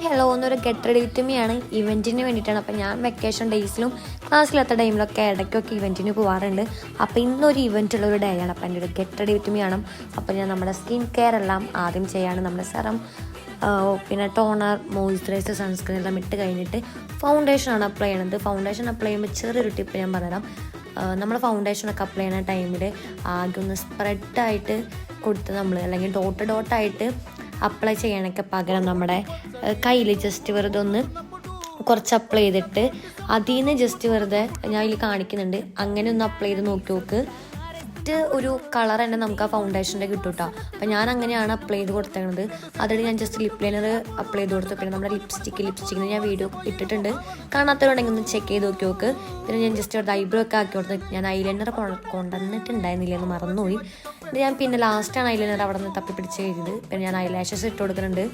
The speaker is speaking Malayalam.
ഹലോ എന്നൊരു ഗെറ്റ് റെഡി വിത്ത് മീ ആണ്. ഇവൻറ്റിന് വേണ്ടിയിട്ടാണ്. അപ്പോൾ ഞാൻ വെക്കേഷൻ ഡേയ്സിലും ക്ലാസ്സിലാത്ത ടൈമിലൊക്കെ ഇടയ്ക്കൊക്കെ ഇവൻറ്റിന് പോകാറുണ്ട്. അപ്പോൾ ഇന്നൊരു ഇവൻറ്റുള്ള ഒരു ഡേ ആണ്. അപ്പോൾ എൻ്റെ ഒരു ഗെറ്റ് റെഡി വിത്ത് മീ ആണ്. അപ്പോൾ ഞാൻ നമ്മുടെ സ്കിൻ കെയർ എല്ലാം ആദ്യം ചെയ്യാണ്. നമ്മുടെ സെറം, പിന്നെ ടോണർ, മോയ്സ്ചറൈസർ, സൺസ്ക്രീൻ എല്ലാം ഇട്ട് കഴിഞ്ഞിട്ട് ഫൗണ്ടേഷനാണ് അപ്ലൈ ചെയ്യണത്. ഫൗണ്ടേഷൻ അപ്ലൈ ചെയ്യുമ്പോൾ ചെറിയൊരു ടിപ്പ് ഞാൻ പറഞ്ഞുതരാം. നമ്മൾ ഫൗണ്ടേഷനൊക്കെ അപ്ലൈ ചെയ്യുന്ന ടൈമിൽ ആകെ ഒന്ന് സ്പ്രെഡായിട്ട് കൊടുത്ത് നമ്മൾ അല്ലെങ്കിൽ ഡോട്ടായിട്ട് അപ്ലൈ ചെയ്യണൊക്കെ പകരം നമ്മുടെ കയ്യിൽ ജസ്റ്റ് വെറുതെ ഒന്ന് കുറച്ച് അപ്ലൈ ചെയ്തിട്ട് അതിൽ നിന്ന് ജസ്റ്റ് വെറുതെ ഞാൻ ഇതിൽ കാണിക്കുന്നുണ്ട്, അങ്ങനെ ഒന്ന് അപ്ലൈ ചെയ്ത് നോക്ക്. ഒരു കളർ തന്നെ നമുക്ക് ആ ഫൗണ്ടേഷൻ്റെ കിട്ടും കേട്ടോ. അപ്പോൾ ഞാൻ അങ്ങനെയാണ് അപ്ലൈ ചെയ്ത് കൊടുത്തേക്കുന്നത്. അതിൽ ഞാൻ ജസ്റ്റ് ലിപ് ലൈനർ അപ്ലൈ ചെയ്ത് കൊടുത്തു. പിന്നെ നമ്മുടെ ലിപ്സ്റ്റിക്കിന് ഞാൻ വീഡിയോ ഇട്ടിട്ടുണ്ട്, കാണാത്തവരുണ്ടെങ്കിൽ ഒന്ന് ചെക്ക് ചെയ്ത് നോക്ക്. പിന്നെ ഞാൻ ജസ്റ്റ് അവിടെ ഐബ്രോ ഒക്കെ ആക്കി കൊടുത്ത് ഞാൻ ഐലൈനർ കൊണ്ടുവന്നിട്ടുണ്ടായിരുന്നില്ല എന്ന് മറന്നുപോയി. ഞാൻ പിന്നെ ലാസ്റ്റാണ് ഐലൈനർ അവിടെ നിന്ന് തപ്പി പിടിച്ച് എഴുതിയത്. പിന്നെ ഞാൻ ഐലാഷസ് ഇട്ട് കൊടുക്കുന്നുണ്ട്.